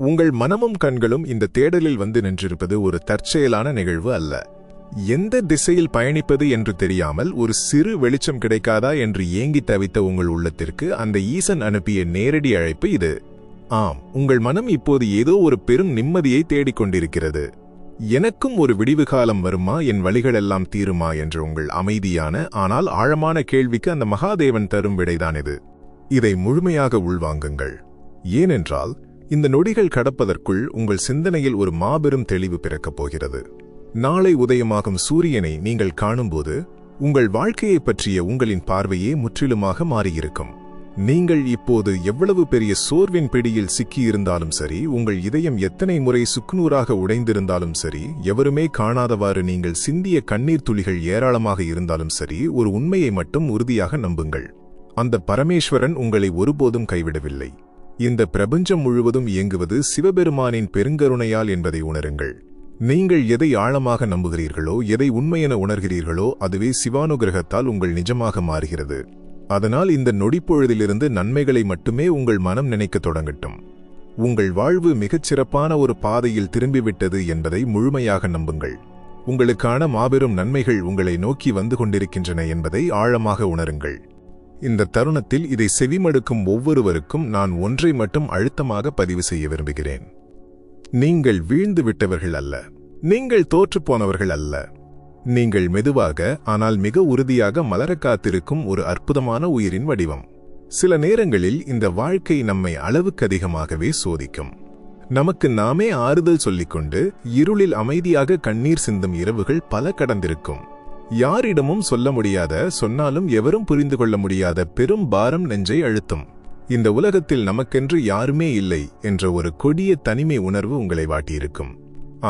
உங்கள் மனமும் கண்களும் இந்த தேடலில் வந்து நின்றிருப்பது ஒரு தற்செயலான நிகழ்வு அல்ல. எந்த திசையில் பயணிப்பது என்று தெரியாமல் ஒரு சிறு வெளிச்சம் கிடைக்காதா என்று ஏங்கி தவித்த உங்கள் உள்ளத்திற்கு அந்த ஈசன் அனுப்பிய நேரடி அழைப்பு இது. ஆம், உங்கள் மனம் இப்போது ஏதோ ஒரு பெரும் நிம்மதியை தேடிக்கொண்டிருக்கிறது. எனக்கும் ஒரு விடிவு காலம் வருமா, என் வழிகளெல்லாம் தீருமா என்ற உங்கள் அமைதியான ஆனால் ஆழமான கேள்விக்கு அந்த மகாதேவன் தரும் விடைதான் இது. இதை முழுமையாக உள்வாங்குங்கள். ஏனென்றால் இந்த நொடிகள் கடப்பதற்குள் உங்கள் சிந்தனையில் ஒரு மாபெரும் தெளிவு பிறக்கப் போகிறது. நாளை உதயமாகும் சூரியனை நீங்கள் காணும்போது உங்கள் வாழ்க்கையைப் பற்றிய உங்களின் பார்வையே முற்றிலுமாக மாறியிருக்கும். நீங்கள் இப்போது எவ்வளவு பெரிய சோர்வின் பிடியில் சிக்கியிருந்தாலும் சரி, உங்கள் இதயம் எத்தனை முறை சுக்குநூறாக உடைந்திருந்தாலும் சரி, எவருமே காணாதவாறு நீங்கள் சிந்திய கண்ணீர் துளிகள் ஏராளமாக இருந்தாலும் சரி, ஒரு உண்மையை மட்டும் உறுதியாக நம்புங்கள். அந்த பரமேஸ்வரன் உங்களை ஒருபோதும் கைவிடவில்லை. இந்த பிரபஞ்சம் முழுவதும் இயங்குவது சிவபெருமானின் பெருங்கருணையால் என்பதை உணருங்கள். நீங்கள் எதை ஆழமாக நம்புகிறீர்களோ, எதை உண்மையென உணர்கிறீர்களோ, அதுவே சிவானுகிரகத்தால் உங்கள் நிஜமாக மாறுகிறது. அதனால் இந்த நொடிப்பொழுதிலிருந்து நன்மைகளை மட்டுமே உங்கள் மனம் நினைக்கத் தொடங்கட்டும். உங்கள் வாழ்வு மிகச் சிறப்பான ஒரு பாதையில் திரும்பிவிட்டது என்பதை முழுமையாக நம்புங்கள். உங்களுக்கான மாபெரும் நன்மைகள் உங்களை நோக்கி வந்து கொண்டிருக்கின்றன என்பதை ஆழமாக உணருங்கள். இந்த தருணத்தில் இதை செவிமடுக்கும் ஒவ்வொருவருக்கும் நான் ஒன்றை மட்டும் அழுத்தமாக பதிவு செய்ய விரும்புகிறேன். நீங்கள் வீழ்ந்து விட்டவர்கள் அல்ல. நீங்கள் தோற்றுப்போனவர்கள் அல்ல. நீங்கள் மெதுவாக ஆனால் மிக உறுதியாக மலர காத்திருக்கும் ஒரு அற்புதமான உயிரின் வடிவம். சில நேரங்களில் இந்த வாழ்க்கை நம்மை அளவுக்கு அதிகமாகவே சோதிக்கும். நமக்கு நாமே ஆறுதல் சொல்லிக்கொண்டு இருளில் அமைதியாக கண்ணீர் சிந்தும் இரவுகள் பல கடந்திருக்கும். யாரிடமும் சொல்ல முடியாத, சொன்னாலும் எவரும் புரிந்து கொள்ள முடியாத பெரும் பாரம் நெஞ்சை அழுத்தும். இந்த உலகத்தில் நமக்கென்று யாருமே இல்லை என்ற ஒரு கொடிய தனிமை உணர்வு உங்களை வாட்டியிருக்கும்.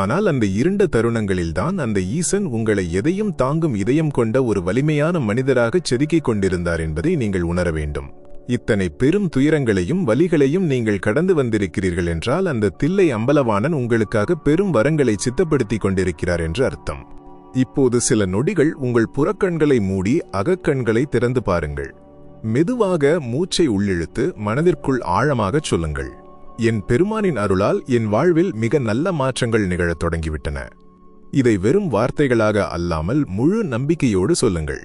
ஆனால் அந்த இருண்ட தருணங்களில்தான் அந்த ஈசன் உங்களை எதையும் தாங்கும் இதயம் கொண்ட ஒரு வலிமையான மனிதராக செதுக்கிக் கொண்டிருந்தார் என்பதை நீங்கள் உணர வேண்டும். இத்தனை பெரும் துயரங்களையும் வலிகளையும் நீங்கள் கடந்து வந்திருக்கிறீர்கள் என்றால் அந்த தில்லை அம்பலவாணன் உங்களுக்காக பெரும் வரங்களை சித்தப்படுத்திக் கொண்டிருக்கிறார் என்று அர்த்தம். இப்போது சில நொடிகள் உங்கள் புறக்கண்களை மூடி அகக்கண்களை திறந்து பாருங்கள். மெதுவாக மூச்சை உள்ளிழுத்து மனதிற்குள் ஆழமாகச் சொல்லுங்கள், என் பெருமானின் அருளால் என் வாழ்வில் மிக நல்ல மாற்றங்கள் நிகழத் தொடங்கிவிட்டன. இதை வெறும் வார்த்தைகளாக அல்லாமல் முழு நம்பிக்கையோடு சொல்லுங்கள்.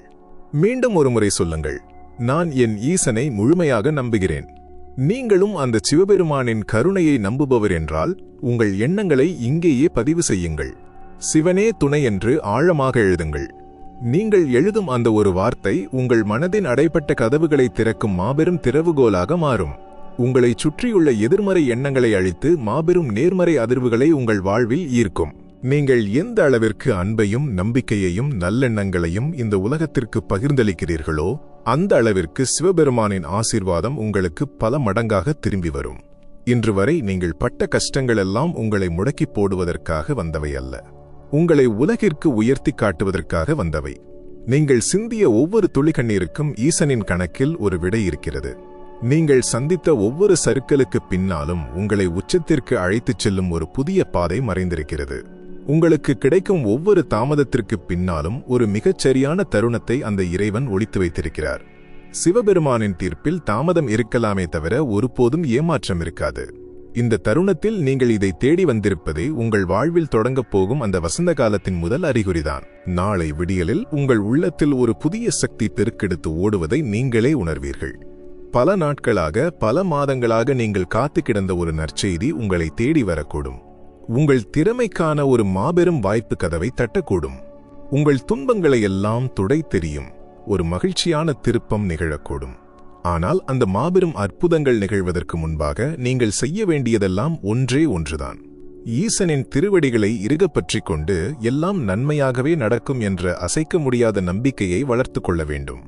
மீண்டும் ஒருமுறை சொல்லுங்கள், நான் என் ஈசனை முழுமையாக நம்புகிறேன். நீங்களும் அந்த சிவபெருமானின் கருணையை நம்புபவர் என்றால் உங்கள் எண்ணங்களை இங்கேயே பதிவு செய்யுங்கள். சிவனே துணை என்று ஆழமாக எழுதுங்கள். நீங்கள் எழுதும் அந்த ஒரு வார்த்தை உங்கள் மனதின் அடைப்பட்ட கதவுகளை திறக்கும் மாபெரும் திறவுகோலாக மாறும். உங்களை சுற்றியுள்ள எதிர்மறை எண்ணங்களை அழித்து மாபெரும் நேர்மறை அதிர்வுகளை உங்கள் வாழ்வில் ஈர்க்கும். நீங்கள் எந்த அளவிற்கு அன்பையும் நம்பிக்கையையும் நல்லெண்ணங்களையும் இந்த உலகத்திற்கு பகிர்ந்தளிக்கிறீர்களோ அந்த அளவிற்கு சிவபெருமானின் ஆசீர்வாதம் உங்களுக்கு பல மடங்காக திரும்பி வரும். இன்று வரை நீங்கள் பட்ட கஷ்டங்களெல்லாம் உங்களை முடக்கி போடுவதற்காக வந்தவை அல்ல, உங்களை உலகிற்கு உயர்த்தி காட்டுவதற்காக வந்தவை. நீங்கள் சிந்திய ஒவ்வொரு துளி கண்ணீருக்கும் ஈசனின் கணக்கில் ஒரு விடை இருக்கிறது. நீங்கள் சந்தித்த ஒவ்வொரு சறுக்கலுக்கு பின்னாலும் உங்களை உச்சத்திற்கு அழைத்துச் செல்லும் ஒரு புதிய பாதை மறைந்திருக்கிறது. உங்களுக்கு கிடைக்கும் ஒவ்வொரு தாமதத்திற்கு பின்னாலும் ஒரு மிகச்சரியான தருணத்தை அந்த இறைவன் ஒளித்து வைத்திருக்கிறார். சிவபெருமானின் தீர்ப்பில் தாமதம் இருக்கலாமே தவிர ஒருபோதும் ஏமாற்றம் இருக்காது. இந்த தருணத்தில் நீங்கள் இதை தேடி வந்திருப்பதே உங்கள் வாழ்வில் தொடங்கப் போகும் அந்த வசந்த காலத்தின் முதல் அறிகுறிதான். நாளை விடியலில் உங்கள் உள்ளத்தில் ஒரு புதிய சக்தி பெருக்கெடுத்து ஓடுவதை நீங்களே உணர்வீர்கள். பல நாட்களாக, பல மாதங்களாக நீங்கள் காத்து கிடந்த ஒரு நற்செய்தி உங்களை தேடி வரக்கூடும். உங்கள் திறமைக்கான ஒரு மாபெரும் வாய்ப்பு கதவை தட்டக்கூடும். உங்கள் துன்பங்களை எல்லாம் துடை தெரியும் ஒரு மகிழ்ச்சியான திருப்பம் நிகழக்கூடும். ஆனால் அந்த மாபெரும் அற்புதங்கள் நிகழ்வதற்கு முன்பாக நீங்கள் செய்ய வேண்டியதெல்லாம் ஒன்றே ஒன்றுதான். ஈசனின் திருவடிகளை இறுகப் பற்றிக் கொண்டு எல்லாம் நன்மையாகவே நடக்கும் என்ற அசைக்க முடியாத நம்பிக்கையை வளர்த்து கொள்ள வேண்டும்.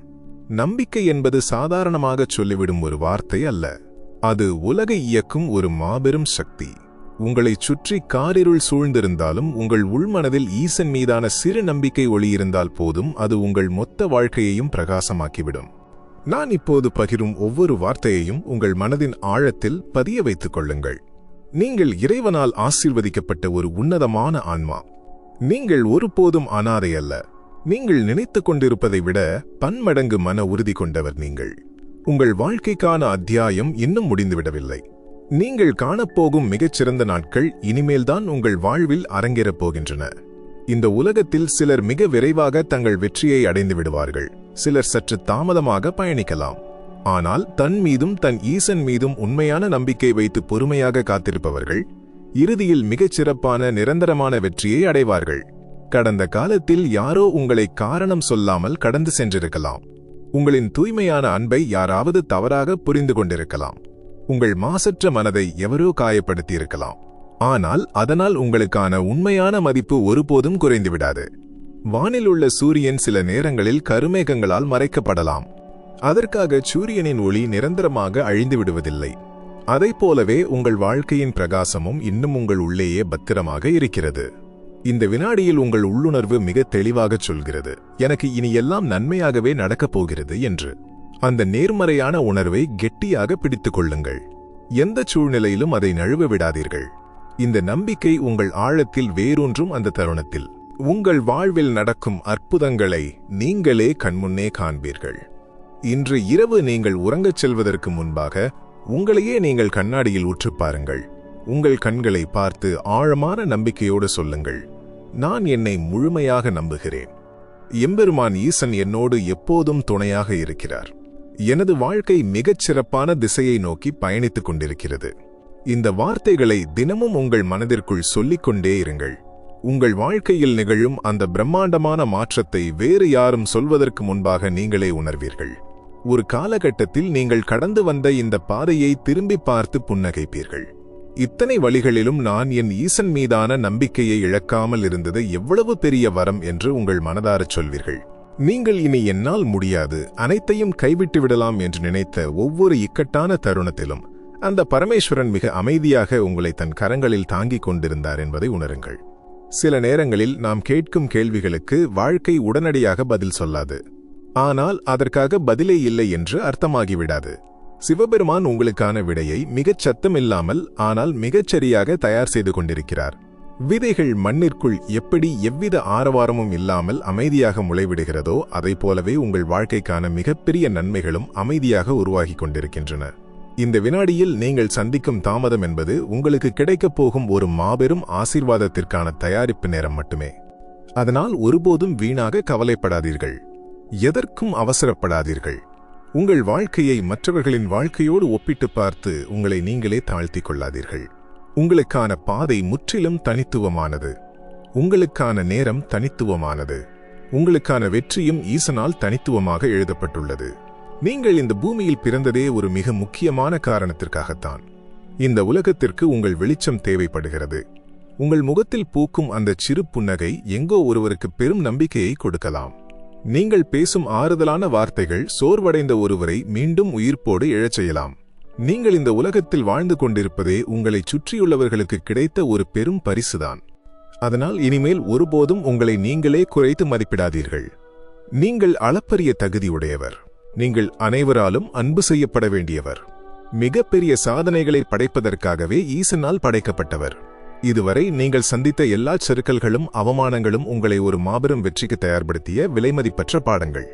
நம்பிக்கை என்பது சாதாரணமாகச் சொல்லிவிடும் ஒரு வார்த்தை அல்ல. அது உலகை இயக்கும் ஒரு மாபெரும் சக்தி. உங்களைச் சுற்றி காரிருள் சூழ்ந்திருந்தாலும் உங்கள் உள்மனதில் ஈசன் மீதான சிறு நம்பிக்கை ஒளியிருந்தால் போதும், அது உங்கள் மொத்த வாழ்க்கையையும் பிரகாசமாக்கிவிடும். நான் இப்போது பகிரும் ஒவ்வொரு வார்த்தையையும் உங்கள் மனதின் ஆழத்தில் பதிய வைத்துக் கொள்ளுங்கள். நீங்கள் இறைவனால் ஆசீர்வதிக்கப்பட்ட ஒரு உன்னதமான ஆன்மா. நீங்கள் ஒருபோதும் அனாதை அல்ல. நீங்கள் நினைத்துக் கொண்டிருப்பதை விட பன்மடங்கு மன உறுதி கொண்டவர் நீங்கள். உங்கள் வாழ்க்கைக்கான அத்தியாயம் இன்னும் முடிந்துவிடவில்லை. நீங்கள் காணப்போகும் மிகச்சிறந்த நாட்கள் இனிமேல்தான் உங்கள் வாழ்வில் அரங்கேறப் போகின்றன. இந்த உலகத்தில் சிலர் மிக விரைவாக தங்கள் வெற்றியை அடைந்து விடுவார்கள், சிலர் சற்று தாமதமாக பயணிக்கலாம். ஆனால் தன் மீதும் தன் ஈசன் மீதும் உண்மையான நம்பிக்கை வைத்து பொறுமையாக காத்திருப்பவர்கள் இறுதியில் மிகச்சிறப்பான நிரந்தரமான வெற்றியை அடைவார்கள். கடந்த காலத்தில் யாரோ உங்களை காரணம் சொல்லாமல் கடந்து சென்றிருக்கலாம். உங்களின் தூய்மையான அன்பை யாராவது தவறாக புரிந்து கொண்டிருக்கலாம். உங்கள் மாசற்ற மனதை எவரோ காயப்படுத்தியிருக்கலாம். ஆனால் அதனால் உங்களுக்கான உண்மையான மதிப்பு ஒருபோதும் குறைந்துவிடாது. வானில் உள்ள சூரியன் சில நேரங்களில் கருமேகங்களால் மறைக்கப்படலாம். அதற்காக சூரியனின் ஒளி நிரந்தரமாக அழிந்து விடுவதில்லை. அதைப்போலவே உங்கள் வாழ்க்கையின் பிரகாசமும் இன்னும் உங்கள் உள்ளேயே பத்திரமாக இருக்கிறது. இந்த வினாடியில் உங்கள் உள்ளுணர்வு மிக தெளிவாகச் சொல்கிறது, எனக்கு இனி எல்லாம் நன்மையாகவே நடக்கப் போகிறது என்று. அந்த நேர்மறையான உணர்வை கெட்டியாக பிடித்துக் கொள்ளுங்கள். எந்த சூழ்நிலையிலும் அதை நழுவ விடாதீர்கள். இந்த நம்பிக்கை உங்கள் ஆழத்தில் வேரூன்றும் அந்த தருணத்தில் உங்கள் வாழ்வில் நடக்கும் அற்புதங்களை நீங்களே கண்முன்னே காண்பீர்கள். இன்று இரவு நீங்கள் உறங்கச் செல்வதற்கு முன்பாக உங்களையே நீங்கள் கண்ணாடியில் உற்று பாருங்கள். உங்கள் கண்களை பார்த்து ஆழமான நம்பிக்கையோடு சொல்லுங்கள், நான் என்னை முழுமையாக நம்புகிறேன். எம்பெருமான் ஈசன் என்னோடு எப்போதும் துணையாக இருக்கிறார். எனது வாழ்க்கை மிகச் சிறப்பான திசையை நோக்கி பயணித்துக் கொண்டிருக்கிறது. இந்த வார்த்தைகளை தினமும் உங்கள் மனதிற்குள் சொல்லிக்கொண்டே இருங்கள். உங்கள் வாழ்க்கையில் நிகழும் அந்த பிரம்மாண்டமான மாற்றத்தை வேறு யாரும் சொல்வதற்கு முன்பாக நீங்களே உணர்வீர்கள். ஒரு காலகட்டத்தில் நீங்கள் கடந்து வந்த இந்த பாதையை திரும்பி பார்த்து புன்னகைப்பீர்கள். இத்தனை வழிகளிலும் நான் என் ஈசன் மீதான நம்பிக்கையை இழக்காமல் இருந்தது எவ்வளவு பெரிய வரம் என்று உங்கள் மனதாரச் சொல்வீர்கள். நீங்கள் இனி என்னால் முடியாது, அனைத்தையும் கைவிட்டு விடலாம் என்று நினைத்த ஒவ்வொரு இக்கட்டான தருணத்திலும் அந்த பரமேஸ்வரன் மிக அமைதியாக உங்களை தன் கரங்களில் தாங்கிக் கொண்டிருந்தார் என்பதை உணருங்கள். சில நேரங்களில் நாம் கேட்கும் கேள்விகளுக்கு வாழ்க்கை உடனடியாக பதில் சொல்லாது. ஆனால் அதற்காக பதிலே இல்லை என்று அர்த்தமாகிவிடாது. சிவபெருமான் உங்களுக்கான விடையை மிகச் சத்தமில்லாமல் ஆனால் மிகச்சரியாக தயார் செய்து கொண்டிருக்கிறார். விதைகள் மண்ணிற்குள் எப்படி எவ்வித ஆரவாரமும் இல்லாமல் அமைதியாக முளைவிடுகிறதோ அதை போலவே உங்கள் வாழ்க்கைக்கான மிகப்பெரிய நன்மைகளும் அமைதியாக உருவாகி கொண்டிருக்கின்றன. இந்த வினாடியில் நீங்கள் சந்திக்கும் தாமதம் என்பது உங்களுக்கு கிடைக்கப் போகும் ஒரு மாபெரும் ஆசீர்வாதத்திற்கான தயாரிப்பு நேரம் மட்டுமே. அதனால் ஒருபோதும் வீணாக கவலைப்படாதீர்கள். எதற்கும் அவசரப்படாதீர்கள். உங்கள் வாழ்க்கையை மற்றவர்களின் வாழ்க்கையோடு ஒப்பிட்டு பார்த்து உங்களை நீங்களே தாழ்த்திக் கொள்ளாதீர்கள். உங்களுக்கான பாதை முற்றிலும் தனித்துவமானது. உங்களுக்கான நேரம் தனித்துவமானது. உங்களுக்கான வெற்றியும் ஈசனால் தனித்துவமாக எழுதப்பட்டுள்ளது. நீங்கள் இந்த பூமியில் பிறந்ததே ஒரு மிக முக்கியமான காரணத்திற்காகத்தான். இந்த உலகத்திற்கு உங்கள் வெளிச்சம் தேவைப்படுகிறது. உங்கள் முகத்தில் பூக்கும் அந்த சிறு புன்னகை எங்கோ ஒருவருக்கு பெரும் நம்பிக்கையை கொடுக்கலாம். நீங்கள் பேசும் ஆறுதலான வார்த்தைகள் சோர்வடைந்த ஒருவரை மீண்டும் உயிர்ப்போடு எழச் செய்யலாம். நீங்கள் இந்த உலகத்தில் வாழ்ந்து கொண்டிருப்பதே உங்களைச் சுற்றியுள்ளவர்களுக்கு கிடைத்த ஒரு பெரும் பரிசுதான். அதனால் இனிமேல் ஒருபோதும் உங்களை நீங்களே குறைத்து மதிப்பிடாதீர்கள். நீங்கள் அளப்பரிய தகுதியுடையவர். நீங்கள் அனைவராலும் அன்பு செய்யப்பட வேண்டியவர். மிகப்பெரிய சாதனைகளை படைப்பதற்காகவே ஈசனால் படைக்கப்பட்டவர். இதுவரை நீங்கள் சந்தித்த எல்லா சறுக்கல்களும் அவமானங்களும் உங்களை ஒரு மாபெரும் வெற்றிக்கு தயார்படுத்திய விலைமதிப்பற்ற பாடங்கள்.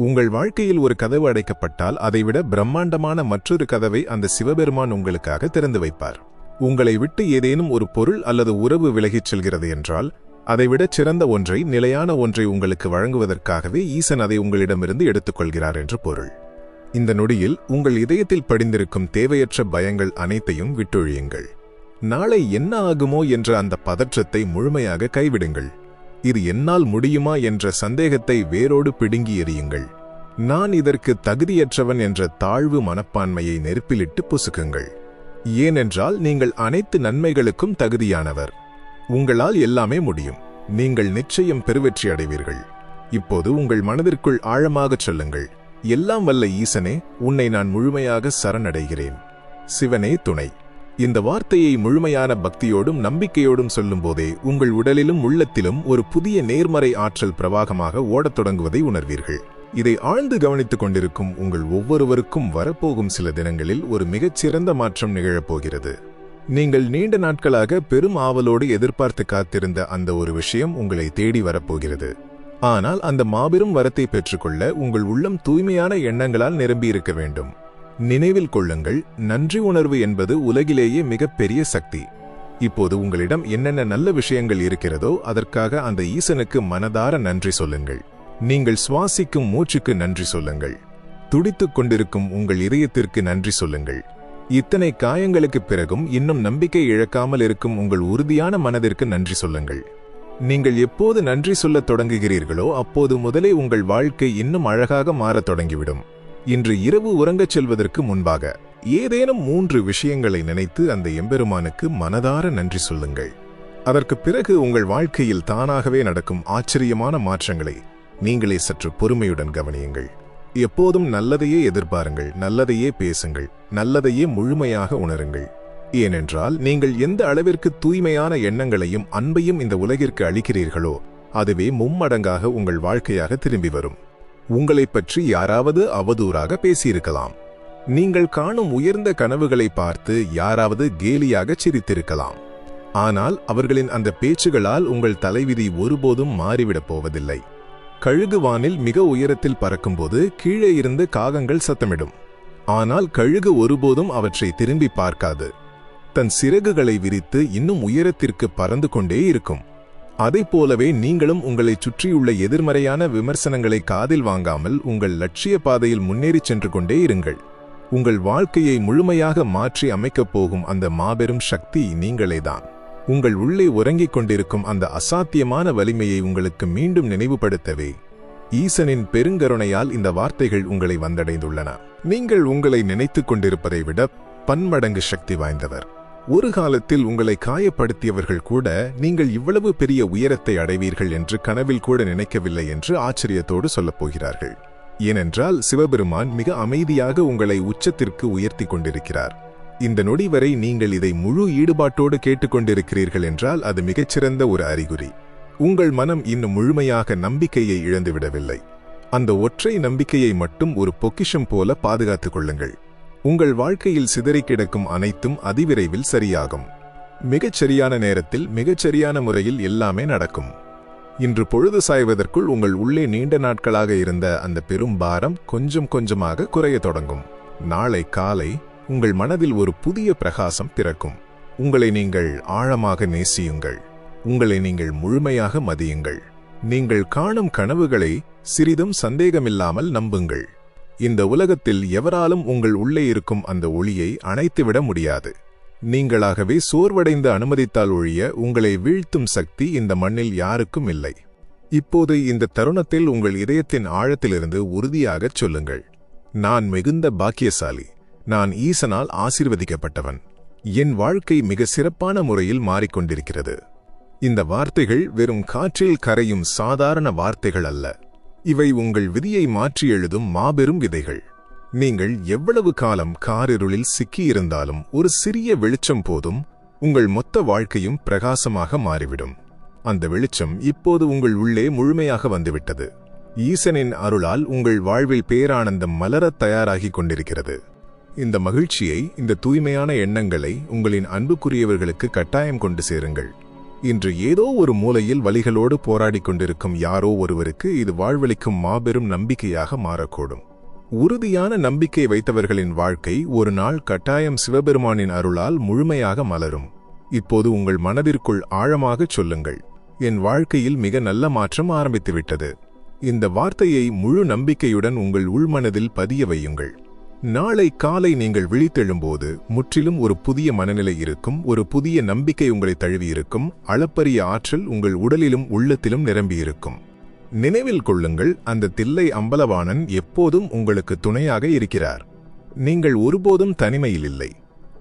உங்கள் வாழ்க்கையில் ஒரு கதவு அடைக்கப்பட்டால் அதைவிட பிரம்மாண்டமான மற்றொரு கதவை அந்த சிவபெருமான் உங்களுக்காக திறந்து வைப்பார். உங்களை விட்டு ஏதேனும் ஒரு பொருள் அல்லது உறவு விலகிச் செல்கிறது என்றால் அதைவிட சிறந்த ஒன்றை, நிலையான ஒன்றை உங்களுக்கு வழங்குவதற்காகவே ஈசன் அதை உங்களிடமிருந்து எடுத்துக்கொள்கிறார் என்று பொருள். இந்த நொடியில் உங்கள் இதயத்தில் படிந்திருக்கும் தேவையற்ற பயங்கள் அனைத்தையும் விட்டொழியுங்கள். நாளை என்ன ஆகுமோ என்ற அந்த பதற்றத்தை முழுமையாக கைவிடுங்கள். இது என்னால் முடியுமா என்ற சந்தேகத்தை வேரோடு பிடுங்கி எறியுங்கள். நான் இதற்கு தகுதியற்றவன் என்ற தாழ்வு மனப்பான்மையை நெருப்பிலிட்டு புசுக்குங்கள். ஏனென்றால் நீங்கள் அனைத்து நன்மைகளுக்கும் தகுதியானவர். உங்களால் எல்லாமே முடியும். நீங்கள் நிச்சயம் பெருவெற்றி அடைவீர்கள். இப்போது உங்கள் மனதிற்குள் ஆழமாகச் சொல்லுங்கள், எல்லாம் வல்ல ஈசனே, உன்னை நான் முழுமையாக சரணடைகிறேன். சிவனே துணை. இந்த வார்த்தையை முழுமையான பக்தியோடும் நம்பிக்கையோடும் சொல்லும்போதே உங்கள் உடலிலும் உள்ளத்திலும் ஒரு புதிய நேர்மறை ஆற்றல் பிரவாகமாக ஓடத் தொடங்குவதை உணர்வீர்கள். இதை ஆழ்ந்து கவனித்துக் கொண்டிருக்கும் உங்கள் ஒவ்வொருவருக்கும் வரப்போகும் சில தினங்களில் ஒரு மிகச்சிறந்த மாற்றம் நிகழப்போகிறது. நீங்கள் நீண்ட நாட்களாக பெரும் ஆவலோடு எதிர்பார்த்து காத்திருந்த அந்த ஒரு விஷயம் உங்களை தேடி வரப்போகிறது. ஆனால் அந்த மாபெரும் வரத்தை பெற்றுக்கொள்ள உங்கள் உள்ளம் தூய்மையான எண்ணங்களால் நிரம்பியிருக்க வேண்டும். நினைவில் கொள்ளுங்கள், நன்றி உணர்வு என்பது உலகிலேயே மிகப்பெரிய சக்தி. இப்போது உங்களிடம் என்னென்ன நல்ல விஷயங்கள் இருக்கிறதோ அதற்காக அந்த ஈசனுக்கு மனதார நன்றி சொல்லுங்கள். நீங்கள் சுவாசிக்கும் மூச்சுக்கு நன்றி சொல்லுங்கள். துடித்துக் கொண்டிருக்கும் உங்கள் இதயத்திற்கு நன்றி சொல்லுங்கள். இத்தனை காயங்களுக்கு பிறகும் இன்னும் நம்பிக்கை இழக்காமல் இருக்கும் உங்கள் உறுதியான மனதிற்கு நன்றி சொல்லுங்கள். நீங்கள் எப்போது நன்றி சொல்லத் தொடங்குகிறீர்களோ அப்போது முதலே உங்கள் வாழ்க்கை இன்னும் அழகாக மாறத் தொடங்கிவிடும். இன்று இரவு உறங்கச் செல்வதற்கு முன்பாக ஏதேனும் 3 விஷயங்களை நினைத்து அந்த எம்பெருமானுக்கு மனதார நன்றி சொல்லுங்கள். அதற்கு பிறகு உங்கள் வாழ்க்கையில் தானாகவே நடக்கும் ஆச்சரியமான மாற்றங்களை நீங்களே சற்று பொறுமையுடன் கவனியுங்கள். எப்போதும் நல்லதையே எதிர்பாருங்கள், நல்லதையே பேசுங்கள், நல்லதையே முழுமையாக உணருங்கள். ஏனென்றால் நீங்கள் எந்த அளவிற்கு தூய்மையான எண்ணங்களையும் அன்பையும் இந்த உலகிற்கு அளிக்கிறீர்களோ அதுவே மும்மடங்காக உங்கள் வாழ்க்கையாக திரும்பி வரும். உங்களைப் பற்றி யாராவது அவதூறாக பேசியிருக்கலாம். நீங்கள் காணும் உயர்ந்த கனவுகளை பார்த்து யாராவது கேலியாக சிரித்திருக்கலாம். ஆனால் அவர்களின் அந்த பேச்சுகளால் உங்கள் தலைவிதி ஒருபோதும் மாறிவிடப் போவதில்லை. கழுகு வானில் மிக உயரத்தில் பறக்கும்போது கீழே இருந்து காகங்கள் சத்தமிடும். ஆனால் கழுகு ஒருபோதும் அவற்றை திரும்பி பார்க்காது. தன் சிறகுகளை விரித்து இன்னும் உயரத்திற்கு பறந்து கொண்டே இருக்கும். அதைப் போலவே நீங்களும் உங்களை சுற்றியுள்ள எதிர்மறையான விமர்சனங்களை காதில் வாங்காமல் உங்கள் லட்சிய பாதையில் முன்னேறிச் சென்று கொண்டே இருங்கள். உங்கள் வாழ்க்கையை முழுமையாக மாற்றி அமைக்கப் போகும் அந்த மாபெரும் சக்தி நீங்களேதான். உங்கள் உள்ளே உறங்கிக் கொண்டிருக்கும் அந்த அசாத்தியமான வலிமையை உங்களுக்கு மீண்டும் நினைவுபடுத்தவே ஈசனின் பெருங்கருணையால் இந்த வார்த்தைகள் உங்களை வந்தடைந்துள்ளன. நீங்கள் உங்களை நினைத்துக் கொண்டிருப்பதை விட பன்மடங்கு சக்தி வாய்ந்தவர். ஒரு காலத்தில் உங்களை காயப்படுத்தியவர்கள் கூட நீங்கள் இவ்வளவு பெரிய உயரத்தை அடைவீர்கள் என்று கனவில் கூட நினைக்கவில்லை என்று ஆச்சரியத்தோடு சொல்லப் போகிறார்கள். ஏனென்றால் சிவபெருமான் மிக அமைதியாக உங்களை உச்சத்திற்கு உயர்த்தி கொண்டிருக்கிறார். இந்த நொடி வரை நீங்கள் இதை முழு ஈடுபாட்டோடு கேட்டுக்கொண்டிருக்கிறீர்கள் என்றால் அது மிகச்சிறந்த ஒரு அறிகுறி. உங்கள் மனம் இன்னும் முழுமையாக நம்பிக்கையை இழந்துவிடவில்லை. அந்த ஒற்றை நம்பிக்கையை மட்டும் ஒரு பொக்கிஷம் போல பாதுகாத்துக் கொள்ளுங்கள். உங்கள் வாழ்க்கையில் சிதறி கிடக்கும் அனைத்தும் அதிவிரைவில் சரியாகும். மிகச்சரியான நேரத்தில் மிகச்சரியான முறையில் எல்லாமே நடக்கும். இன்று பொழுது சாய்வதற்குள் உங்கள் உள்ளே நீண்ட நாட்களாக இருந்த அந்த பெரும் பாரம் கொஞ்சம் கொஞ்சமாக குறையத் தொடங்கும். நாளை காலை உங்கள் மனதில் ஒரு புதிய பிரகாசம் பிறக்கும். உங்களை நீங்கள் ஆழமாக நேசியுங்கள். உங்களை நீங்கள் முழுமையாக மதியுங்கள். நீங்கள் காணும் கனவுகளை சிறிதும் சந்தேகமில்லாமல் நம்புங்கள். இந்த உலகத்தில் எவராலும் உங்கள் உள்ளே இருக்கும் அந்த ஒளியை அணைத்துவிட முடியாது. நீங்களாகவே சோர்வடைந்து அனுமதித்தால் ஒழிய உங்களை வீழ்த்தும் சக்தி இந்த மண்ணில் யாருக்கும் இல்லை. இப்போது இந்த தருணத்தில் உங்கள் இதயத்தின் ஆழத்திலிருந்து உறுதியாகச் சொல்லுங்கள், நான் மிகுந்த பாக்கியசாலி. நான் ஈசனால் ஆசீர்வதிக்கப்பட்டவன். என் வாழ்க்கை மிக சிறப்பான முறையில் மாறிக்கொண்டிருக்கிறது. இந்த வார்த்தைகள் வெறும் காற்றில் கரையும் சாதாரண வார்த்தைகள் அல்ல. இவை உங்கள் விதியை மாற்றி எழுதும் மாபெரும் விதைகள். நீங்கள் எவ்வளவு காலம் காரிருளில் சிக்கியிருந்தாலும் ஒரு சிறிய வெளிச்சம் போதும் உங்கள் மொத்த வாழ்க்கையும் பிரகாசமாக மாறிவிடும். அந்த வெளிச்சம் இப்போது உங்கள் உள்ளே முழுமையாக வந்துவிட்டது. ஈசனின் அருளால் உங்கள் வாழ்வில் பேரானந்தம் மலரத் தயாராகி கொண்டிருக்கிறது. இந்த மகிழ்ச்சியை, இந்த தூய்மையான எண்ணங்களை உங்களின் அன்புக்குரியவர்களுக்கு கட்டாயம் கொண்டு சேருங்கள். இன்று ஏதோ ஒரு மூலையில் வலிகளோடு போராடி கொண்டிருக்கும் யாரோ ஒருவருக்கு இது வாழ்வளிக்கும் மாபெரும் நம்பிக்கையாக மாறக்கூடும். உறுதியான நம்பிக்கை வைத்தவர்களின் வாழ்க்கை ஒரு நாள் கட்டாயம் சிவபெருமானின் அருளால் முழுமையாக மலரும். இப்போது உங்கள் மனதிற்குள் ஆழமாகச் சொல்லுங்கள், என் வாழ்க்கையில் மிக நல்ல மாற்றம் ஆரம்பித்துவிட்டது. இந்த வார்த்தையை முழு நம்பிக்கையுடன் உங்கள் உள்மனதில் பதிய வையுங்கள். நாளை காலை நீங்கள் விழித்தெழும்போது முற்றிலும் ஒரு புதிய மனநிலை இருக்கும். ஒரு புதிய நம்பிக்கை உங்களை தழுவியிருக்கும். அளப்பரிய ஆற்றல் உங்கள் உடலிலும் உள்ளத்திலும் நிரம்பியிருக்கும். நினைவில் கொள்ளுங்கள், அந்த தில்லை அம்பலவாணன் எப்போதும் உங்களுக்கு துணையாக இருக்கிறார். நீங்கள் ஒருபோதும் தனிமையில் இல்லை.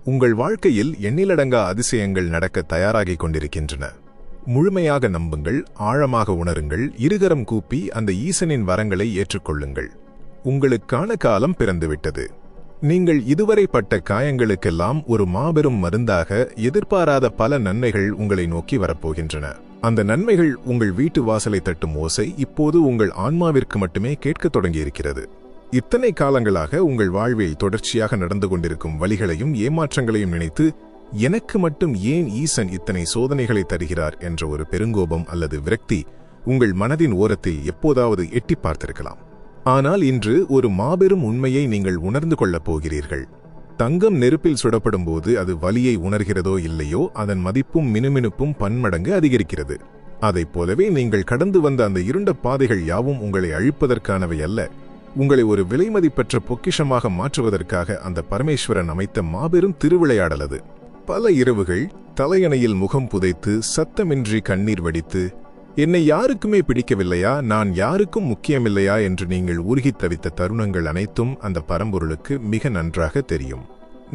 உங்கள் வாழ்க்கையில் எண்ணிலடங்கா அதிசயங்கள் நடக்க தயாராகிக் கொண்டிருக்கின்றன. முழுமையாக நம்புங்கள், ஆழமாக உணருங்கள், இருகரம் கூப்பி அந்த ஈசனின் வரங்களை ஏற்றுக்கொள்ளுங்கள். உங்களுக்கான காலம் பிறந்துவிட்டது. நீங்கள் இதுவரை பட்ட காயங்களுக்கெல்லாம் ஒரு மாபெரும் மருந்தாக எதிர்பாராத பல நன்மைகள் உங்களை நோக்கி வரப்போகின்றன. அந்த நன்மைகள் உங்கள் வீட்டு வாசலை தட்டும் ஓசை இப்போது உங்கள் ஆன்மாவிற்கு மட்டுமே கேட்கத் தொடங்கியிருக்கிறது. இத்தனை காலங்களாக உங்கள் வாழ்வில் தொடர்ச்சியாக நடந்து கொண்டிருக்கும் வலிகளையும் ஏமாற்றங்களையும் நினைத்து எனக்கு மட்டும் ஏன் ஈசன் இத்தனை சோதனைகளை தருகிறார் என்ற ஒரு பெருங்கோபம் அல்லது விரக்தி உங்கள் மனதின் ஓரத்தில் எப்போதாவது எட்டி பார்த்திருக்கலாம். ஆனால் இன்று ஒரு மாபெரும் உண்மையை நீங்கள் உணர்ந்து கொள்ளப் போகிறீர்கள். தங்கம் நெருப்பில் சுடப்படும் போது அது வலியை உணர்கிறதோ இல்லையோ, அதன் மதிப்பும் மினுமினுப்பும் பன்மடங்கு அதிகரிக்கிறது. அதைப் போலவே நீங்கள் கடந்து வந்த அந்த இருண்ட பாதைகள் யாவும் உங்களை அழிப்பதற்கானவை அல்ல, உங்களை ஒரு விலைமதிப்பற்ற பொக்கிஷமாக மாற்றுவதற்காக அந்த பரமேஸ்வரன் அமைத்த மாபெரும் திருவிளையாடல் அது. பல இரவுகள் தலையணையில் முகம் புதைத்து சத்தமின்றி கண்ணீர் வடித்து, என்னை யாருக்குமே பிடிக்கவில்லையா, நான் யாருக்கும் முக்கியமில்லையா என்று நீங்கள் உருகித் தவித்த தருணங்கள் அனைத்தும் அந்த பரம்பொருளுக்கு மிக நன்றாக தெரியும்.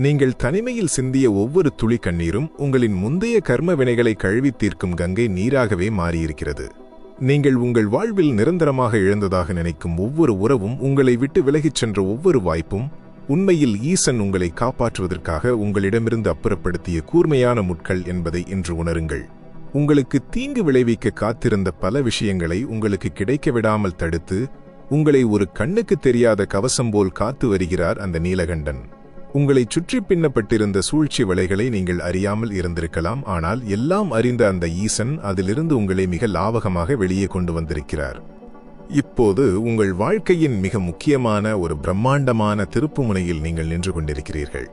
நீங்கள் தனிமையில் சிந்திய ஒவ்வொரு துளி கண்ணீரும் உங்களின் முந்தைய கர்ம வினைகளை கழுவி தீர்க்கும் கங்கை நீராகவே மாறியிருக்கிறது. நீங்கள் உங்கள் வாழ்வில் நிரந்தரமாக இழந்ததாக நினைக்கும் ஒவ்வொரு உறவும், உங்களை விட்டு விலகிச் சென்ற ஒவ்வொரு வாய்ப்பும் உண்மையில் ஈசன் உங்களை காப்பாற்றுவதற்காக உங்களிடமிருந்து அப்புறப்படுத்திய கூர்மையான முட்கள் என்பதை இன்று உணருங்கள். உங்களுக்கு தீங்கு விளைவிக்க காத்திருந்த பல விஷயங்களை உங்களுக்கு கிடைக்க விடாமல் தடுத்து உங்களை ஒரு கண்ணுக்கு தெரியாத கவசம் போல் காத்து வருகிறார் அந்த நீலகண்டன். உங்களை சுற்றி பின்னப்பட்டிருந்த சூழ்ச்சி வலைகளை நீங்கள் அறியாமல் இருந்திருக்கலாம், ஆனால் எல்லாம் அறிந்த அந்த ஈசன் அதிலிருந்து உங்களை மிக லாவகமாக வெளியே கொண்டு வந்திருக்கிறார். இப்போது உங்கள் வாழ்க்கையின் மிக முக்கியமான ஒரு பிரம்மாண்டமான திருப்புமுனையில் நீங்கள் நின்று கொண்டிருக்கிறீர்கள்.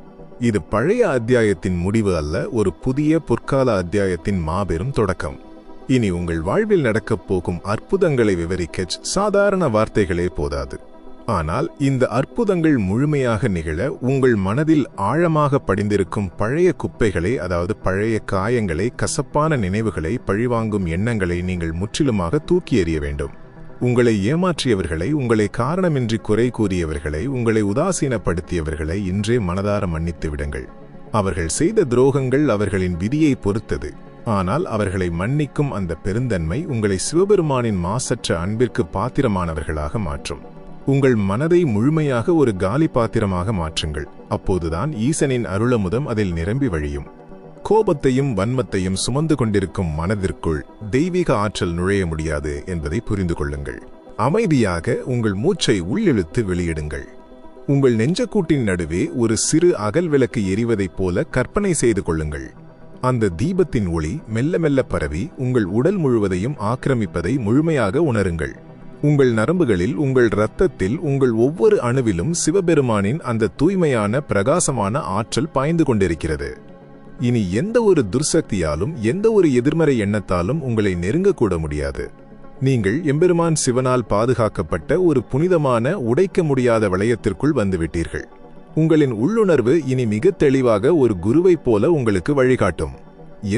இது பழைய அத்தியாயத்தின் முடிவு அல்ல, ஒரு புதிய பொற்கால அத்தியாயத்தின் மாபெரும் தொடக்கம். இனி உங்கள் வாழ்வில் நடக்கப் போகும் அற்புதங்களை விவரிக்க சாதாரண வார்த்தைகளே போதாது. ஆனால் இந்த அற்புதங்கள் முழுமையாக நிகழ உங்கள் மனதில் ஆழமாக படிந்திருக்கும் பழைய குப்பைகளை, அதாவது பழைய காயங்களை, கசப்பான நினைவுகளை, பழிவாங்கும் எண்ணங்களை நீங்கள் முற்றிலுமாக தூக்கி எறிய வேண்டும். உங்களை ஏமாற்றியவர்களை, உங்களை காரணமின்றி குறை கூறியவர்களை, உங்களை உதாசீனப்படுத்தியவர்களை இன்றே மனதார மன்னித்து விடுங்கள். அவர்கள் செய்த துரோகங்கள் அவர்களின் விதியை பொறுத்தது. ஆனால் அவர்களை மன்னிக்கும் அந்த பெருந்தன்மை உங்களை சிவபெருமானின் மாசற்ற அன்பிற்கு பாத்திரமானவர்களாக மாற்றும். உங்கள் மனதை முழுமையாக ஒரு காலி பாத்திரமாக மாற்றுங்கள். அப்போதுதான் ஈசனின் அருளமுதம் அதில் நிரம்பி வழியும். கோபத்தையும் வன்மத்தையும் சுமந்து கொண்டிருக்கும் மனதிற்குள் தெய்வீக ஆற்றல் நுழைய முடியாது என்பதை புரிந்து கொள்ளுங்கள். அமைதியாக உங்கள் மூச்சை உள்ளிழுத்து வெளியிடுங்கள். உங்கள் நெஞ்சக்கூட்டின் நடுவே ஒரு சிறு அகல் விளக்கு எரிவதைப் போல கற்பனை செய்து கொள்ளுங்கள். அந்த தீபத்தின் ஒளி மெல்ல மெல்ல பரவி உங்கள் உடல் முழுவதையும் ஆக்கிரமிப்பதை முழுமையாக உணருங்கள். உங்கள் நரம்புகளில், உங்கள் இரத்தத்தில், உங்கள் ஒவ்வொரு அணுவிலும் சிவபெருமானின் அந்த தூய்மையான பிரகாசமான ஆற்றல் பாய்ந்து கொண்டிருக்கிறது. இனி எந்த ஒரு துர்சக்தியாலும், எந்த ஒரு எதிர்மறை எண்ணத்தாலும் உங்களை நெருங்கக்கூட முடியாது. நீங்கள் எம்பெருமான் சிவனால் பாதுகாக்கப்பட்ட ஒரு புனிதமான, உடைக்க முடியாத வளையத்திற்குள் வந்துவிட்டீர்கள். உங்களின் உள்ளுணர்வு இனி மிக தெளிவாக ஒரு குருவைப் போல உங்களுக்கு வழிகாட்டும்.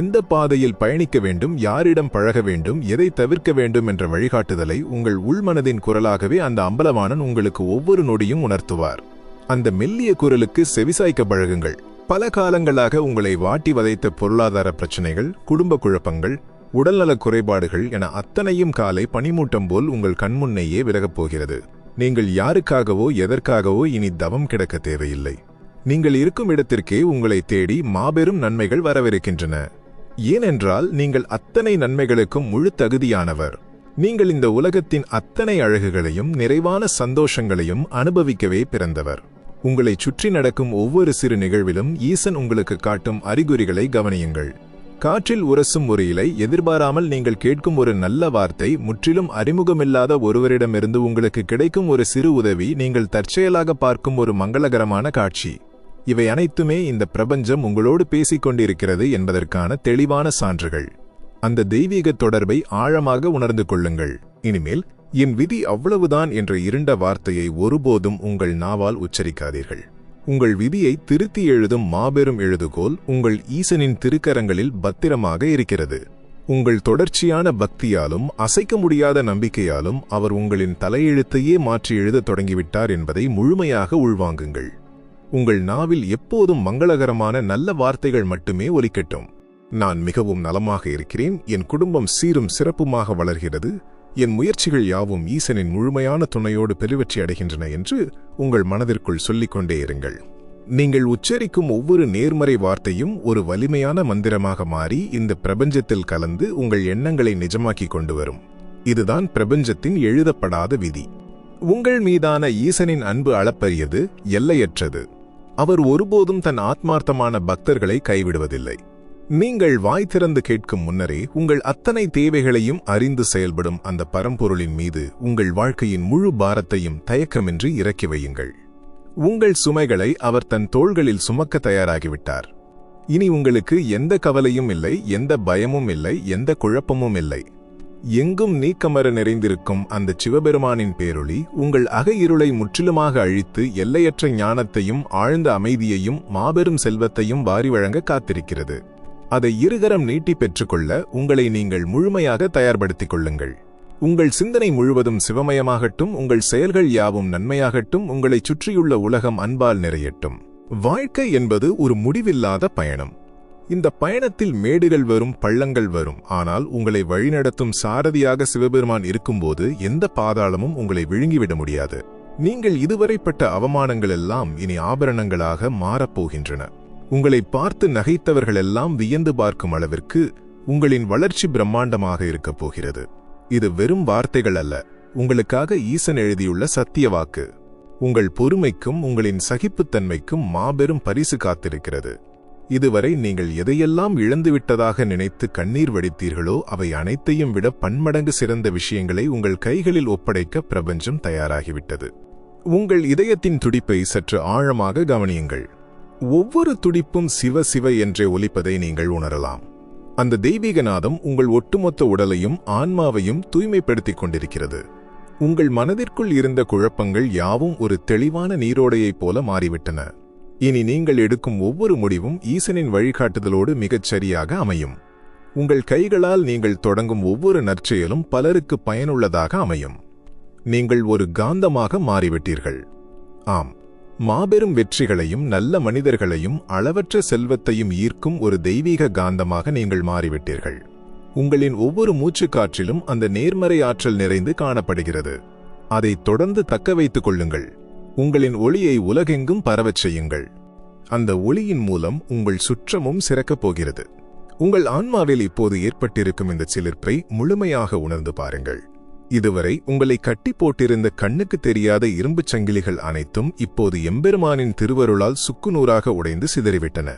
எந்த பாதையில் பயணிக்க வேண்டும், யாரிடம் பழக வேண்டும், எதை தவிர்க்க வேண்டும் என்ற வழிகாட்டுதலை உங்கள் உள்மனதின் குரலாகவே அந்த அம்பலவாணன் உங்களுக்கு ஒவ்வொரு நொடியும் உணர்த்துவார். அந்த மெல்லிய குரலுக்கு செவிசாய்க்க பழகுங்கள். பல காலங்களாக உங்களை வாட்டி வதைத்த பொருளாதார பிரச்சனைகள், குடும்ப குழப்பங்கள், உடல்நலக் குறைபாடுகள் என அத்தனையும் காலை பனிமூட்டம் போல் உங்கள் கண்முன்னையே விலகப் போகிறது. நீங்கள் யாருக்காகவோ எதற்காகவோ இனி தவம் கிடக்க தேவையில்லை. நீங்கள் இருக்கும் இடத்திற்கே உங்களை தேடி மாபெரும் நன்மைகள் வரவிருக்கின்றன. ஏனென்றால் நீங்கள் அத்தனை நன்மைகளுக்கும் முழு தகுதியானவர். நீங்கள் இந்த உலகத்தின் அத்தனை அழகுகளையும் நிறைவான சந்தோஷங்களையும் அனுபவிக்கவே பிறந்தவர். உங்களை சுற்றி நடக்கும் ஒவ்வொரு சிறு நிகழ்விலும் ஈசன் உங்களுக்கு காட்டும் அறிகுறிகளை கவனியுங்கள். காற்றில் உரசும் ஒரு இலை, எதிர்பாராமல் நீங்கள் கேட்கும் ஒரு நல்ல வார்த்தை, முற்றிலும் அறிமுகமில்லாத ஒருவரிடமிருந்து உங்களுக்கு கிடைக்கும் ஒரு சிறு உதவி, நீங்கள் தற்செயலாக பார்க்கும் ஒரு மங்களகரமான காட்சி, இவை அனைத்துமே இந்த பிரபஞ்சம் உங்களோடு பேசிக் கொண்டிருக்கிறது என்பதற்கான தெளிவான சான்றுகள். அந்த தெய்வீக தொடர்பை ஆழமாக உணர்ந்து கொள்ளுங்கள். இனிமேல் என் விதி அவ்வளவுதான் என்ற இருண்ட வார்த்தையை ஒருபோதும் உங்கள் நாவால் உச்சரிக்காதீர்கள். உங்கள் விதியை திருத்தி எழுதும் மாபெரும் எழுதுகோல் உங்கள் ஈசனின் திருக்கரங்களில் பத்திரமாக இருக்கிறது. உங்கள் தொடர்ச்சியான பக்தியாலும் அசைக்க முடியாத நம்பிக்கையாலும் அவர் உங்களின் தலையெழுத்தையே மாற்றி எழுதத் தொடங்கிவிட்டார் என்பதை முழுமையாக உள்வாங்குங்கள். உங்கள் நாவில் எப்போதும் மங்களகரமான நல்ல வார்த்தைகள் மட்டுமே ஒலிக்கட்டும். நான் மிகவும் நலமாக இருக்கிறேன், என் குடும்பம் சீரும் சிறப்புமாக வளர்கிறது, என் முயற்சிகள் யாவும் ஈசனின் முழுமையான துணையோடு பெருவெற்றி அடைகின்றன என்று உங்கள் மனதிற்குள் சொல்லிக்கொண்டே இருங்கள். நீங்கள் உச்சரிக்கும் ஒவ்வொரு நேர்மறை வார்த்தையும் ஒரு வலிமையான மந்திரமாக மாறி இந்த பிரபஞ்சத்தில் கலந்து உங்கள் எண்ணங்களை நிஜமாக்கிக் கொண்டு வரும். இதுதான் பிரபஞ்சத்தின் எழுதப்படாத விதி. உங்கள் மீதான ஈசனின் அன்பு அளப்பரியது, எல்லையற்றது. அவர் ஒருபோதும் தன் ஆத்மார்த்தமான பக்தர்களை கைவிடுவதில்லை. நீங்கள் வாய் திறந்து கேட்கும் முன்னரே உங்கள் அத்தனை தேவைகளையும் அறிந்து செயல்படும் அந்த பரம்பொருளின் மீது உங்கள் வாழ்க்கையின் முழு பாரத்தையும் தயக்கமின்றி இறக்கி வையுங்கள். உங்கள் சுமைகளை அவர் தன் தோள்களில் சுமக்க தயாராகிவிட்டார். இனி உங்களுக்கு எந்த கவலையும் இல்லை, எந்த பயமும் இல்லை, எந்த குழப்பமும் இல்லை. எங்கும் நீக்கமர நிறைந்திருக்கும் அந்த சிவபெருமானின் பேரொளி உங்கள் அக இருளை முற்றிலுமாக அழித்து எல்லையற்ற ஞானத்தையும் ஆழ்ந்த அமைதியையும் மாபெரும் செல்வத்தையும் வாரி வழங்க காத்திருக்கிறது. அதை இருகரம் நீட்டி பெற்றுக்கொள்ள உங்களை நீங்கள் முழுமையாக தயார்படுத்திக் கொள்ளுங்கள். உங்கள் சிந்தனை முழுவதும் சிவமயமாகட்டும், உங்கள் செயல்கள் யாவும் நன்மையாகட்டும், உங்களைச் சுற்றியுள்ள உலகம் அன்பால் நிறையட்டும். வாழ்க்கை என்பது ஒரு முடிவில்லாத பயணம். இந்த பயணத்தில் மேடுகள் வரும், பள்ளங்கள் வரும். ஆனால் உங்களை வழிநடத்தும் சாரதியாக சிவபெருமான் இருக்கும்போது எந்த பாதாளமும் உங்களை விழுங்கிவிட முடியாது. நீங்கள் இதுவரைப்பட்ட அவமானங்கள் எல்லாம் இனி ஆபரணங்களாக மாறப்போகின்றன. உங்களை பார்த்து நகைத்தவர்களெல்லாம் வியந்து பார்க்கும் அளவிற்கு உங்களின் வளர்ச்சி பிரம்மாண்டமாக இருக்கப் போகிறது. இது வெறும் வார்த்தைகள் அல்ல, உங்களுக்காக ஈசன் எழுதியுள்ள சத்திய வாக்கு. உங்கள் பொறுமைக்கும் உங்களின் சகிப்புத்தன்மைக்கும் மாபெரும் பரிசு காத்திருக்கிறது. இதுவரை நீங்கள் எதையெல்லாம் இழந்துவிட்டதாக நினைத்து கண்ணீர் வடித்தீர்களோ அவை அனைத்தையும் விட பன்மடங்கு சிறந்த விஷயங்களை உங்கள் கைகளில் ஒப்படைக்க பிரபஞ்சம் தயாராகிவிட்டது. உங்கள் இதயத்தின் துடிப்பை சற்று ஆழமாக கவனியுங்கள். ஒவ்வொரு துடிப்பும் சிவ சிவ என்றே ஒலிப்பதை நீங்கள் உணரலாம். அந்த தெய்வீக நாதம் உங்கள் ஒட்டுமொத்த உடலையும் ஆன்மாவையும் தூய்மைப்படுத்திக் கொண்டிருக்கிறது. உங்கள் மனதிற்குள் இருந்த குழப்பங்கள் யாவும் ஒரு தெளிவான நீரோடையைப் போல மாறிவிட்டன. இனி நீங்கள் எடுக்கும் ஒவ்வொரு முடிவும் ஈசனின் வழிகாட்டுதலோடு மிகச் சரியாக அமையும். உங்கள் கைகளால் நீங்கள் தொடங்கும் ஒவ்வொரு நற்செயலும் பலருக்கு பயனுள்ளதாக அமையும். நீங்கள் ஒரு காந்தமாக மாறிவிட்டீர்கள். ஆம், மாபெரும் வெற்றிகளையும் நல்ல மனிதர்களையும் அளவற்ற செல்வத்தையும் ஈர்க்கும் ஒரு தெய்வீக காந்தமாக நீங்கள் மாறிவிட்டீர்கள். உங்களின் ஒவ்வொரு மூச்சுக்காற்றிலும் அந்த நேர்மறை ஆற்றல் நிறைந்து காணப்படுகிறது. அதை தொடர்ந்து தக்க வைத்துக் கொள்ளுங்கள். உங்களின் ஒளியை உலகெங்கும் பரவச் செய்யுங்கள். அந்த ஒளியின் மூலம் உங்கள் சுற்றமும் சிறக்கப் போகிறது. உங்கள் ஆன்மாவில் இப்போது ஏற்பட்டிருக்கும் இந்த சிலிர்ப்பை முழுமையாக உணர்ந்து பாருங்கள். இதுவரை உங்களை கட்டி போட்டிருந்த கண்ணுக்கு தெரியாத இரும்புச் சங்கிலிகள் அனைத்தும் இப்போது எம்பெருமானின் திருவருளால் சுக்குநூறாக உடைந்து சிதறிவிட்டன.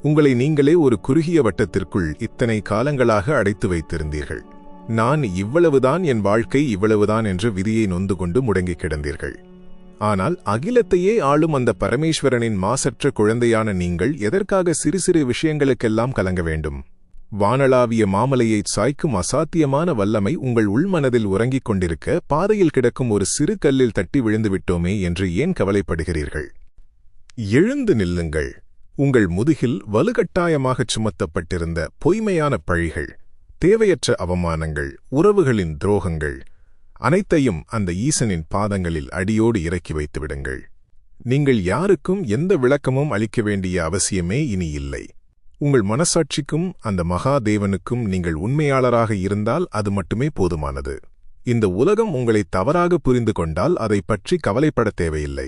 உங்களை நீங்களே ஒரு குறுகிய வட்டத்திற்குள் இத்தனை காலங்களாக அடைத்து வைத்திருந்தீர்கள். நான் இவ்வளவுதான், என் வாழ்க்கை இவ்வளவுதான் என்ற விதியை நொந்து கொண்டு முடங்கி கிடந்தீர்கள். ஆனால் அகிலத்தையே ஆளும் அந்த பரமேஸ்வரனின் மாசற்ற குழந்தையான நீங்கள் எதற்காக சிறு சிறு விஷயங்களுக்கெல்லாம் கலங்க வேண்டும்? வானளாவிய மாமலையைச் சாய்க்கும் அசாத்தியமான வல்லமை உங்கள் உள்மனதில் உறங்கிக் கொண்டிருக்க பாதையில் கிடக்கும் ஒரு சிறு கல்லில் தட்டி விழுந்துவிட்டோமே என்று ஏன் கவலைப்படுகிறீர்கள்? எழுந்து நில்லுங்கள். உங்கள் முதுகில் வலுக்கட்டாயமாகச் சுமத்தப்பட்டிருந்த பொய்மையான பழிகள், தேவையற்ற அவமானங்கள், உறவுகளின் துரோகங்கள் அனைத்தையும் அந்த ஈசனின் பாதங்களில் அடியோடு இறக்கி வைத்து விடுங்கள். நீங்கள் யாருக்கும் எந்த விளக்கமும் அளிக்க வேண்டிய அவசியமே இனி இல்லை. உங்கள் மனசாட்சிக்கும் அந்த மகாதேவனுக்கும் நீங்கள் உண்மையாளராக இருந்தால் அது மட்டுமே போதுமானது. இந்த உலகம் உங்களை தவறாக புரிந்து கொண்டால் அதை பற்றி கவலைப்பட தேவையில்லை.